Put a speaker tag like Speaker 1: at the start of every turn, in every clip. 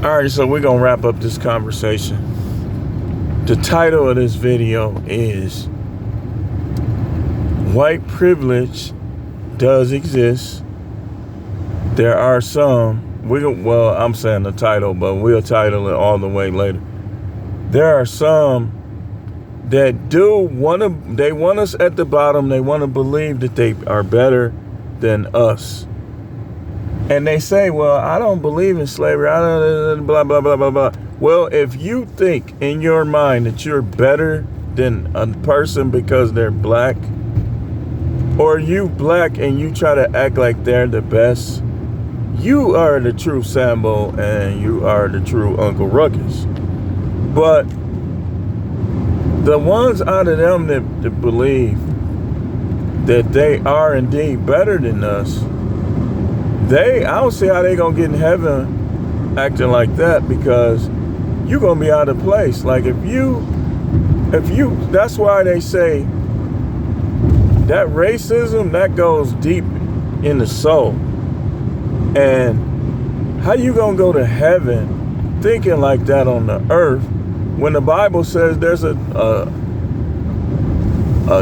Speaker 1: All right, so we're going to wrap up this conversation. The title of this video is White Privilege Does Exist. There are some, I'm saying the title, but we'll title it all the way later. There are some that they want us at the bottom. They want to believe that they are better than us. And they say, well, I don't believe in slavery. I don't, blah, blah, blah, blah, blah. Well, if you think in your mind that you're better than a person because they're black, or you black and you try to act like they're the best, you are the true Sambo and you are the true Uncle Ruckus. But the ones out of them that believe that they are indeed better than us, I don't see how they gonna get in heaven acting like that, because you're gonna be out of place. Like if you, that's why they say that racism, that goes deep in the soul. And how you gonna go to heaven thinking like that on the earth when the Bible says there's a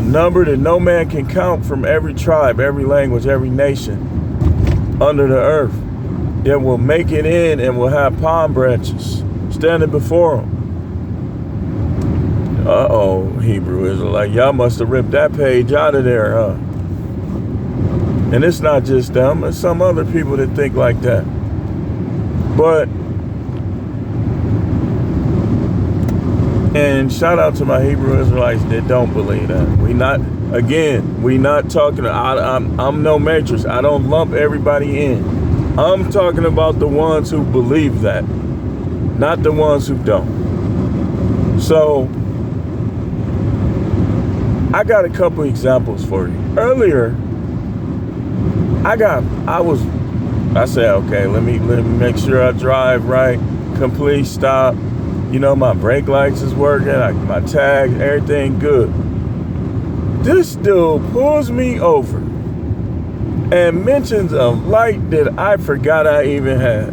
Speaker 1: number that no man can count from every tribe, every language, every nation under the earth that will make it in and will have palm branches standing before them. Hebrew Israelite, y'all must have ripped that page out of there, huh? And it's not just them, it's some other people that think like that. But, and shout out to my Hebrew Israelites that don't believe that. We not talking, I'm no matrix. I don't lump everybody in. I'm talking about the ones who believe that, not the ones who don't. So, I got a couple examples for you. Earlier, I said, okay, let me make sure I drive right, complete stop. You know, my brake lights is working, my tag, everything good. This dude pulls me over and mentions a light that I forgot I even had.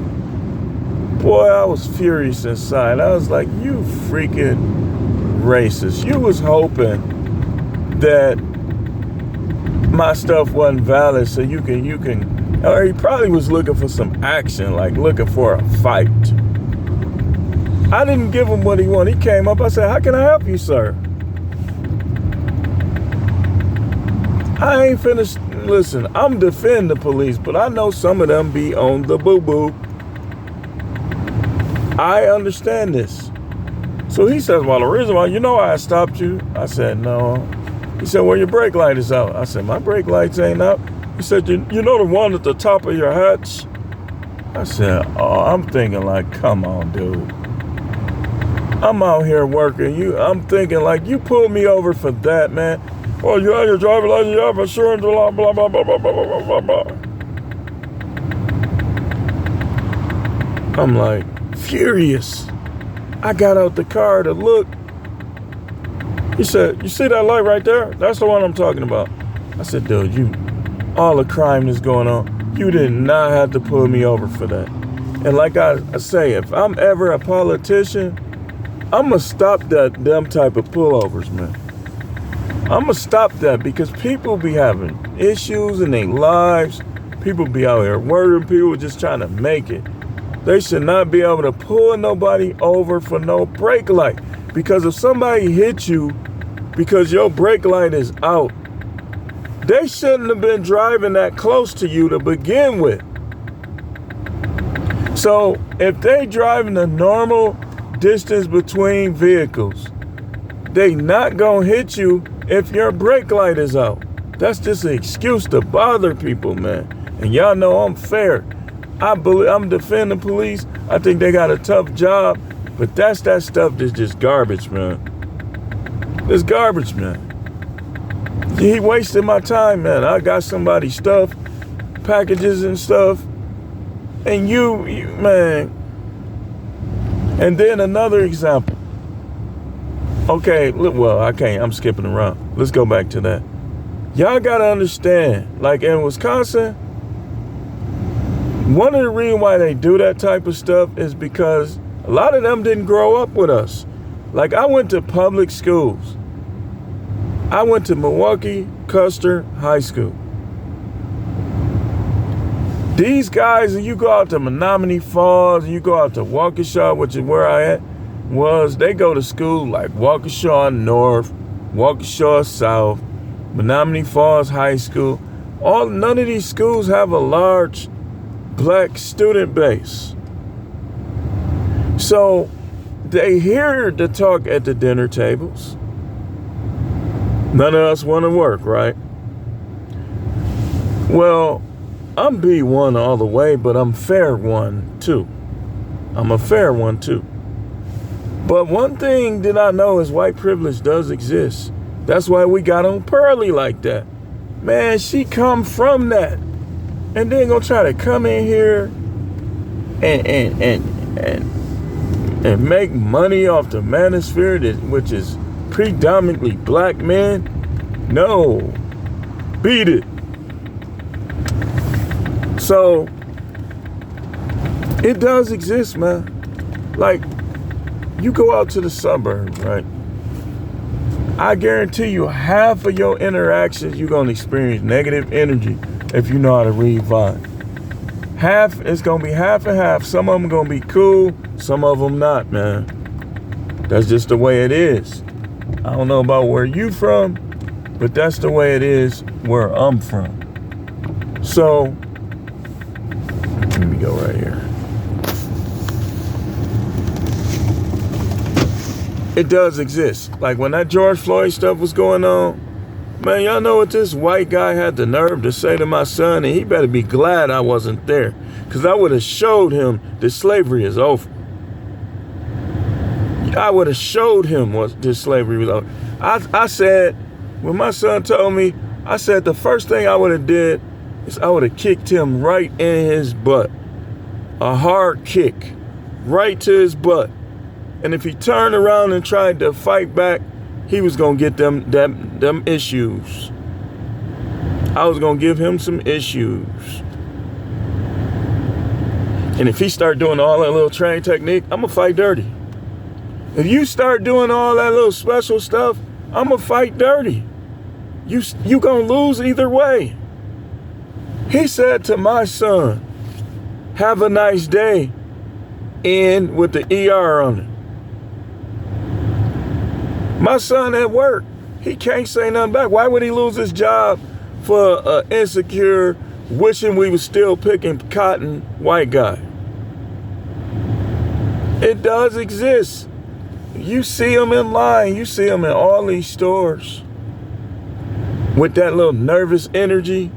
Speaker 1: Boy, I was furious inside. I was like, you freaking racist. You was hoping that my stuff wasn't valid so you can, or he probably was looking for some action, like looking for a fight. I didn't give him what he wanted. He came up, I said, how can I help you, sir? I ain't finished. Listen, I'm defending the police, but I know some of them be on the boo-boo. I understand this. So he says, well, the reason why, you know why I stopped you? I said, no. He said, well, your brake light is out. I said, my brake lights ain't out. He said, you know the one at the top of your hatch? I said, oh, I'm thinking like, come on, dude. I'm out here working. I'm thinking like, you pulled me over for that, man. Well, you have your driver's license, you have insurance, blah, blah, blah, blah, blah, blah, blah, blah. I'm like, furious. I got out the car to look. He said, you see that light right there? That's the one I'm talking about. I said, dude, all the crime that's going on, you did not have to pull me over for that. And like I say, if I'm ever a politician, I'm going to stop them type of pullovers, man. I'm going to stop that, because people be having issues in their lives. People be out here murdering people just trying to make it. They should not be able to pull nobody over for no brake light. Because if somebody hit you because your brake light is out, they shouldn't have been driving that close to you to begin with. So if they driving a normal distance between vehicles, they not gonna hit you if your brake light is out. That's just an excuse to bother people, man. And y'all know I'm fair. I'm defending police. I think they got a tough job, but that stuff that's just garbage, man. It's garbage, man. He wasted my time, man. I got somebody's stuff, packages and stuff, and you man. And then another example. Okay, well, I can't. I'm skipping around. Let's go back to that. Y'all got to understand, like in Wisconsin, One of the reasons why they do that type of stuff is because a lot of them didn't grow up with us. Like, I went to public schools. I went to Milwaukee Custer High School. These guys, and you go out to Menominee Falls, and you go out to Waukesha, which is where I was, they go to school like Waukesha North, Waukesha South, Menominee Falls High School. None of these schools have a large black student base. So they hear the talk at the dinner tables. None of us want to work, right? Well, I'm B1 all the way, but I'm fair one too. I'm a fair one too. But one thing that I know is white privilege does exist. That's why we got on Pearly like that. Man, she come from that. And then gonna try to come in here and make money off the manosphere, which is predominantly black men. No. Beat it. So it does exist, man. Like, you go out to the suburbs, right? I guarantee you half of your interactions, you're going to experience negative energy if you know how to read vibe. Half, it's going to be half and half. Some of them going to be cool, some of them not, man. That's just the way it is. I don't know about where you from, but that's the way it is where I'm from. So, let me go right here. It does exist. Like when that George Floyd stuff was going on, man, y'all know what this white guy had the nerve to say to my son, and he better be glad I wasn't there, because I would have showed him that slavery is over. I would have showed him what this slavery was over. I said, when my son told me, I said the first thing I would have did is I would have kicked him right in his butt. A hard kick right to his butt. And if he turned around and tried to fight back, he was going to get them issues. I was going to give him some issues. And if he start doing all that little train technique, I'm going to fight dirty. If you start doing all that little special stuff, I'm going to fight dirty. You going to lose either way. He said to my son, have a nice day, end with the ER on it. My son at work, he can't say nothing back. Why would he lose his job for an insecure, wishing we was still picking cotton white guy? It does exist. You see them in line. You see them in all these stores with that little nervous energy.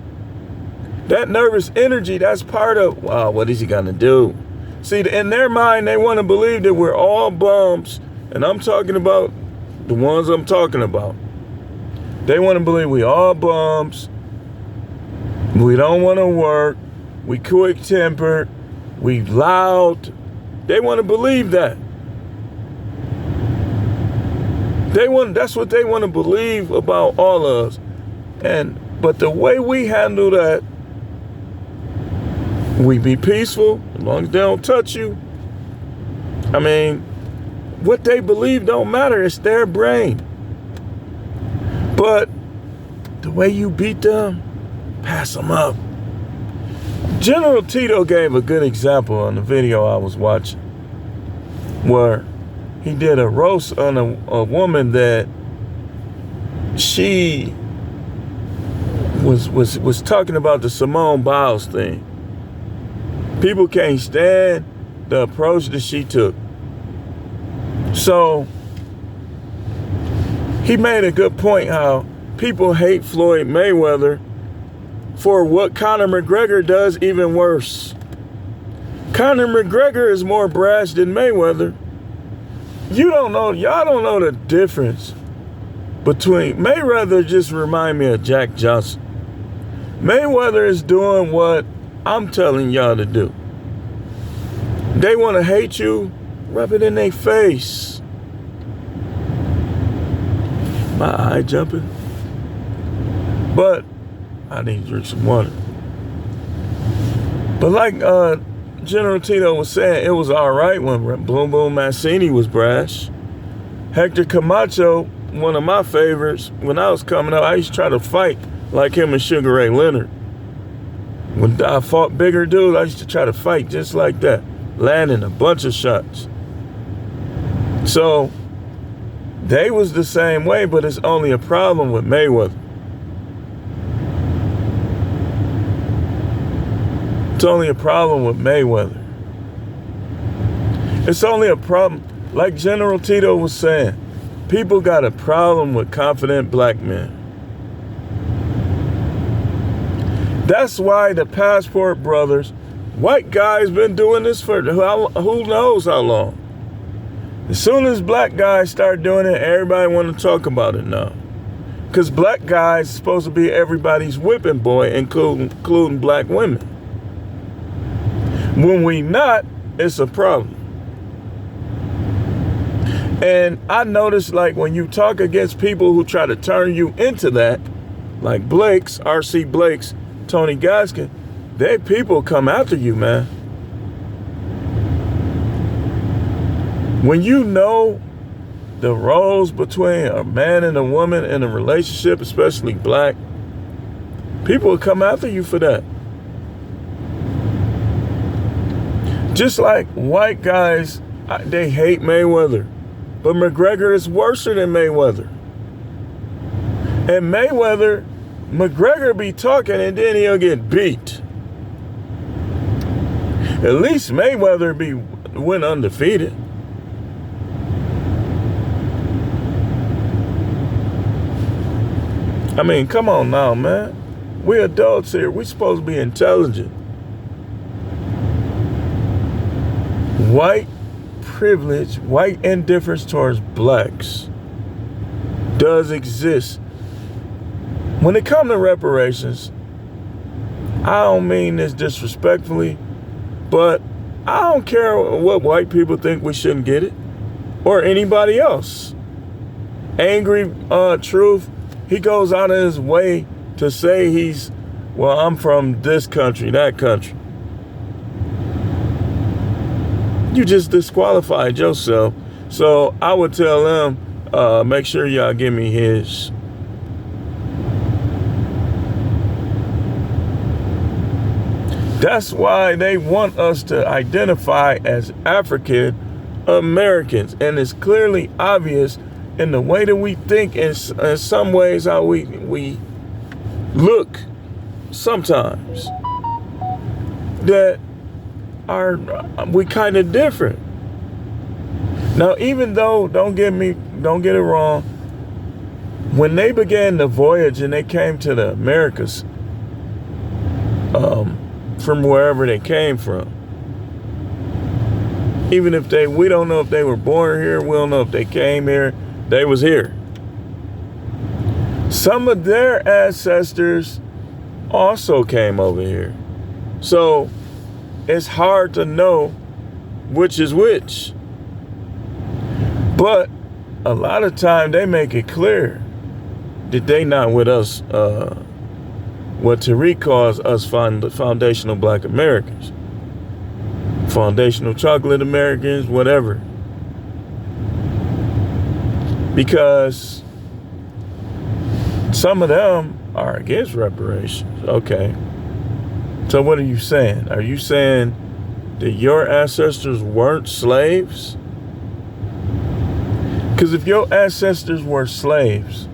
Speaker 1: That nervous energy, that's part of, wow, what is he gonna do? See, in their mind, they want to believe that we're all bums, and I'm talking about the ones I'm talking about. They want to believe we all bums, we don't want to work, we quick-tempered, we loud. They want to believe that. That's what they want to believe about all of us. But the way we handle that, we be peaceful, as long as they don't touch you. I mean, what they believe don't matter, it's their brain. But the way you beat them, pass them up. General Tito gave a good example on the video I was watching, where he did a roast on a woman that she was talking about the Simone Biles thing. People can't stand the approach that she took. So he made a good point how people hate Floyd Mayweather for what Conor McGregor does even worse. Conor McGregor is more brash than Mayweather. Y'all don't know the difference between Mayweather. Just remind me of Jack Johnson. Mayweather is doing what I'm telling y'all to do. They want to hate you, rub it in their face. My eye jumping. But I need to drink some water. But like General Tito was saying, it was all right when Boom Boom Mancini was brash. Hector Camacho, one of my favorites, when I was coming up, I used to try to fight like him and Sugar Ray Leonard. When I fought bigger dudes, I used to try to fight just like that, landing a bunch of shots. So they was the same way, but it's only a problem with Mayweather. It's only a problem with Mayweather. It's only a problem, like General Tito was saying, people got a problem with confident black men. That's why the Passport Brothers, white guys been doing this for who knows how long. As soon as black guys start doing it, everybody want to talk about it now. Because black guys are supposed to be everybody's whipping boy, including black women. When we not, it's a problem. And I noticed, like, when you talk against people who try to turn you into that, like Blake's, R.C. Blake's, Tony Gaskin, they people come after you, man. When you know the roles between a man and a woman in a relationship, especially black, people will come after you for that. Just like white guys, they hate Mayweather. But McGregor is worse than Mayweather. And McGregor be talking and then he'll get beat. At least Mayweather went undefeated. I mean, come on now, man. We adults here. We supposed to be intelligent. White privilege, white indifference towards blacks does exist. When it comes to reparations, I don't mean this disrespectfully, but I don't care what white people think we shouldn't get it, or anybody else. Angry Truth, he goes out of his way to say I'm from this country, that country. You just disqualified yourself. So I would tell them, make sure y'all give me his. That's why they want us to identify as African Americans. And it's clearly obvious in the way that we think, in some ways how we look sometimes, that we kind of different. Now, even though, don't get it wrong, when they began the voyage and they came to the Americas, from wherever they came from, even if we don't know if they were born here, we don't know if they came here, they was here. Some of their ancestors also came over here. So it's hard to know which is which. But a lot of time they make it clear that they not with us, what Tariq calls us foundational black Americans. Foundational chocolate Americans, whatever. Because some of them are against reparations. Okay. So what are you saying? Are you saying that your ancestors weren't slaves? Because if your ancestors were slaves,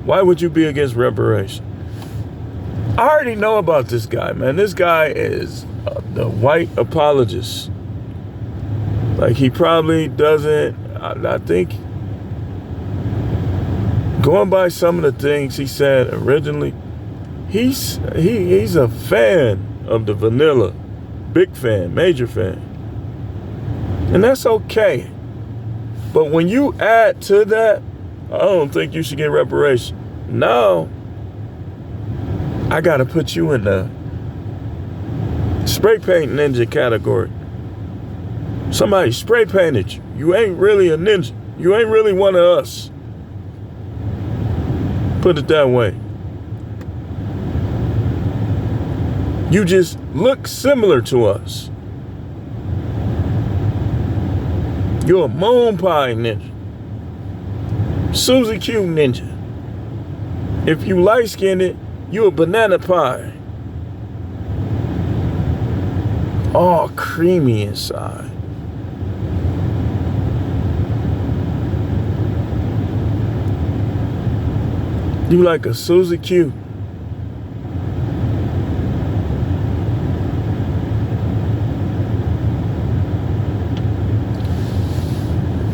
Speaker 1: why would you be against reparations? I already know about this guy, man. This guy is the white apologist. Like, he probably doesn't, I think, going by some of the things he said originally, he's a fan of the vanilla. Big fan, major fan. And that's okay. But when you add to that, I don't think you should get reparations. No. I gotta put you in the spray paint ninja category. Somebody spray painted you. You ain't really a ninja. You ain't really one of us. Put it that way. You just look similar to us. You're a moon pie ninja. Susie Q ninja. If you light-skinned, you a banana pie. All creamy inside. You like a Susie Q.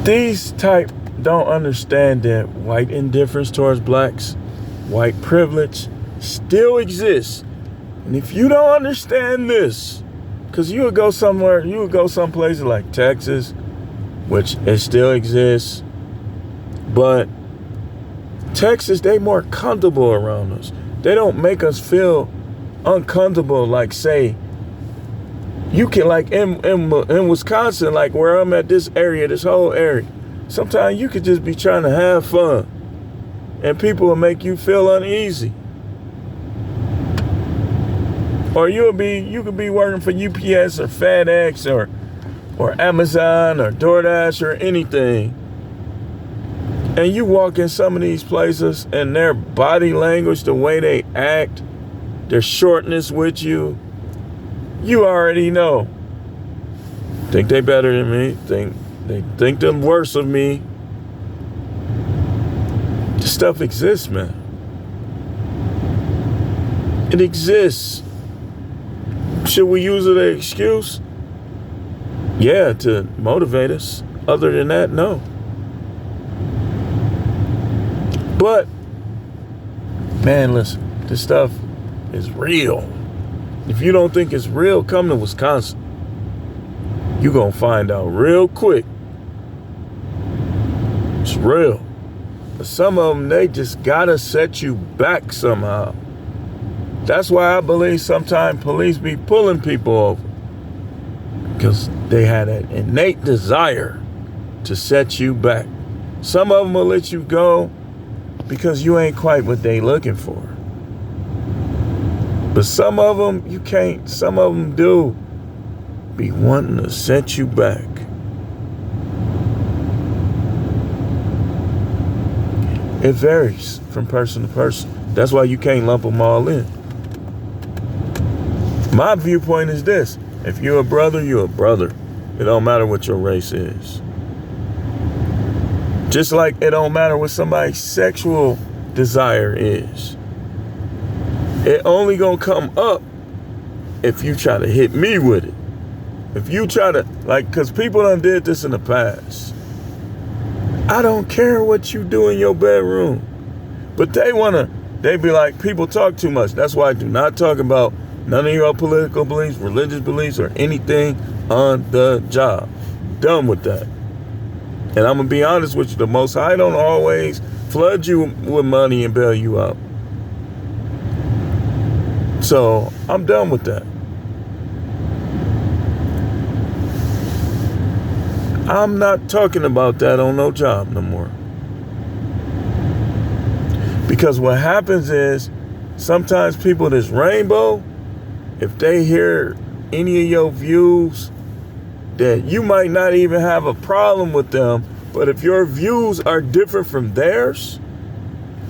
Speaker 1: These type don't understand that white indifference towards blacks, white privilege still exists. And if you don't understand this, because you would go some places like Texas, which it still exists, but Texas, they more comfortable around us. They don't make us feel uncomfortable like, say, you can, like in Wisconsin, like where I'm at, this whole area, sometimes you could just be trying to have fun and people will make you feel uneasy. Or you could be working for UPS or FedEx or Amazon or DoorDash or anything. And you walk in some of these places and their body language, the way they act, their shortness with you, you already know. Think they better than me. They think them worse of me. This stuff exists, man. It exists. Should we use it as an excuse? Yeah, to motivate us. Other than that, no. But, man, listen, this stuff is real. If you don't think it's real, come to Wisconsin. You're going to find out real quick. It's real. But some of them, they just got to set you back somehow. That's why I believe sometimes police be pulling people over. Because they had an innate desire to set you back. Some of them will let you go because you ain't quite what they looking for. But some of them, you can't. Some of them do be wanting to set you back. It varies from person to person. That's why you can't lump them all in. My viewpoint is this. If you're a brother, you're a brother. It don't matter what your race is. Just like it don't matter what somebody's sexual desire is. It only gonna come up if you try to hit me with it. If you try to, cause people done did this in the past. I don't care what you do in your bedroom. But they be like, people talk too much. That's why I do not talk about none of your political beliefs, religious beliefs, or anything on the job. Done with that. And I'm gonna be honest with you, the Most High don't always flood you with money and bail you out. So I'm done with that. I'm not talking about that on no job no more. Because what happens is sometimes people that's rainbow, if they hear any of your views, that you might not even have a problem with them, but if your views are different from theirs,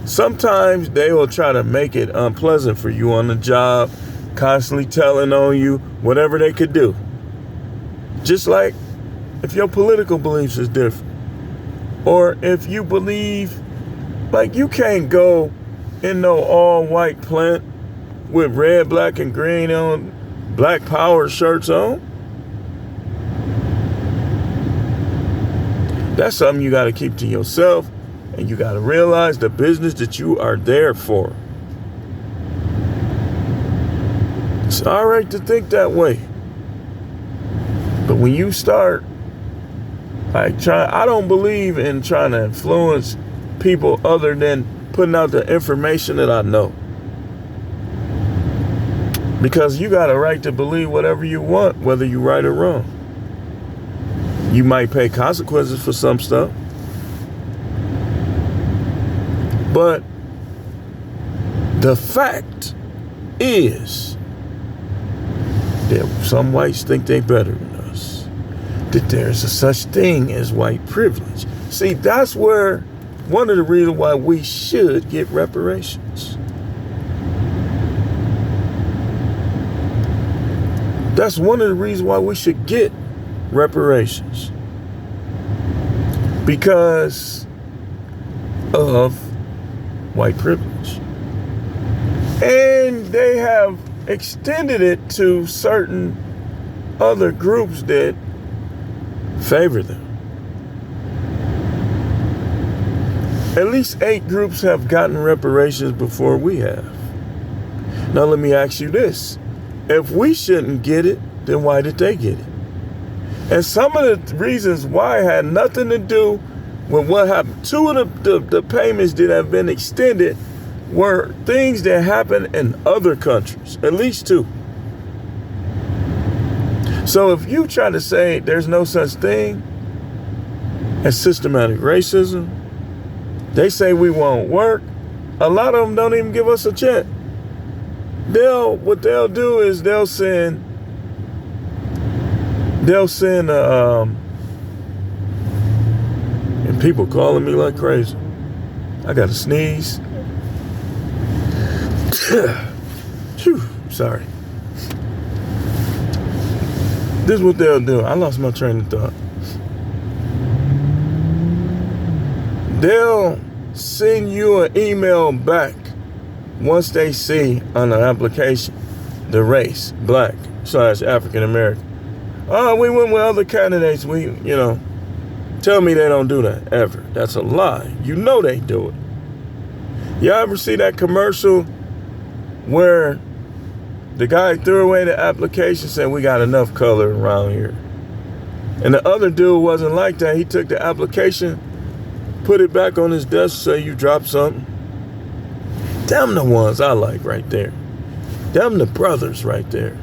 Speaker 1: sometimes they will try to make it unpleasant for you on the job, constantly telling on you whatever they could do. Just like if your political beliefs is different, or if you believe, like, you can't go in no all-white plant with red, black, and green on, Black Power shirts on. That's something you got to keep to yourself, and you got to realize the business that you are there for. It's all right to think that way. But when you start, I don't believe in trying to influence people other than putting out the information that I know. Because you got a right to believe whatever you want, whether you're right or wrong. You might pay consequences for some stuff. But the fact is, that some whites think they better than us, that there's a such thing as white privilege. See, that's where one of the reasons why we should get reparations. That's one of the reasons why we should get reparations. Because of white privilege. And they have extended it to certain other groups that favor them. At least 8 groups have gotten reparations before we have. Now let me ask you this. If we shouldn't get it, then why did they get it? And some of the reasons why had nothing to do with what happened. 2 of the payments that have been extended were things that happened in other countries, at least 2. So if you try to say there's no such thing as systematic racism, they say we won't work, a lot of them don't even give us a check. What they'll do is they'll send and people calling me like crazy. I got to sneeze. Whew, sorry. This is what they'll do. I lost my train of thought. They'll send you an email back once they see on the application the race, black/African American. Oh, we went with other candidates. Tell me they don't do that ever. That's a lie. You know they do it. Y'all ever see that commercial where the guy threw away the application, said we got enough color around here? And the other dude wasn't like that. He took the application, put it back on his desk, say you dropped something. Them the ones I like right there. Them the brothers right there.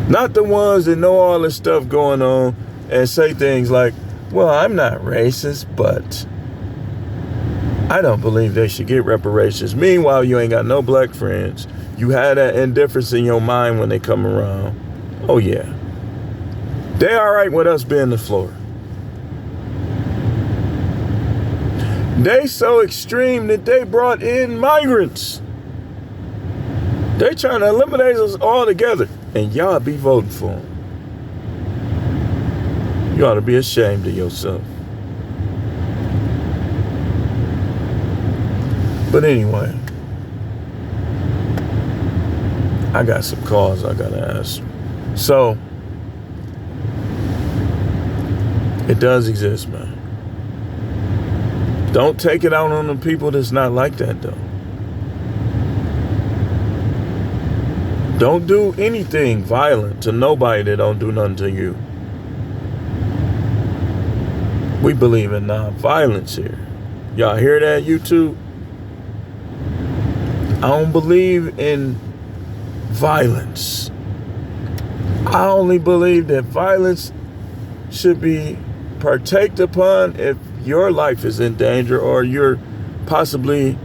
Speaker 1: Not the ones that know all this stuff going on and say things like, well, I'm not racist, but I don't believe they should get reparations. Meanwhile, you ain't got no black friends. You had that indifference in your mind when they come around. Oh, yeah. They all right with us being the floor. They so extreme that they brought in migrants. They trying to eliminate us all together. And y'all be voting for them. You ought to be ashamed of yourself. But anyway, I got some calls I gotta answer. So, it does exist, man. Don't take it out on the people that's not like that, though. Don't do anything violent to nobody that don't do nothing to you. We believe in non-violence here. Y'all hear that, YouTube? I don't believe in violence. I only believe that violence should be partaked upon if your life is in danger or you're possibly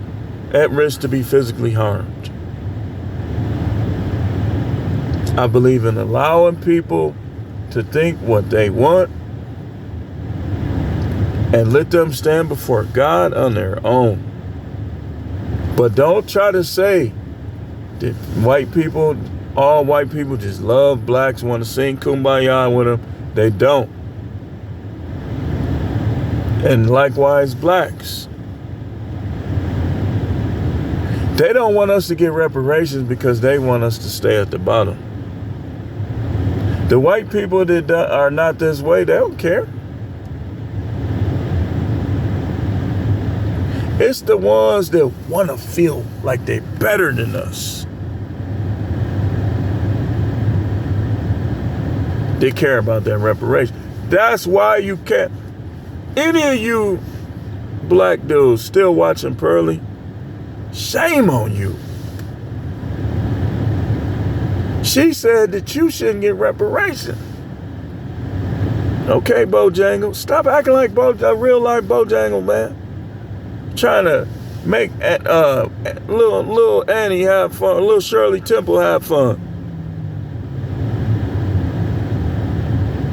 Speaker 1: at risk to be physically harmed. I believe in allowing people to think what they want and let them stand before God on their own. But don't try to say that all white people just love blacks, want to sing Kumbaya with them. They don't. And likewise, blacks. They don't want us to get reparations because they want us to stay at the bottom. The white people that are not this way, they don't care. It's the ones that want to feel like they're better than us. They care about that reparation. That's why you can't. Any of you black dudes still watching Pearly, shame on you. She said that you shouldn't get reparation. Okay, Bojangle, stop acting like a real life Bojangle, man. Trying to Make little Annie have fun. Little Shirley Temple have fun.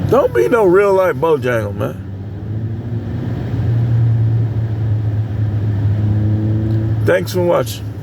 Speaker 1: Don't be no real life Bojangle, man. Thanks for watching.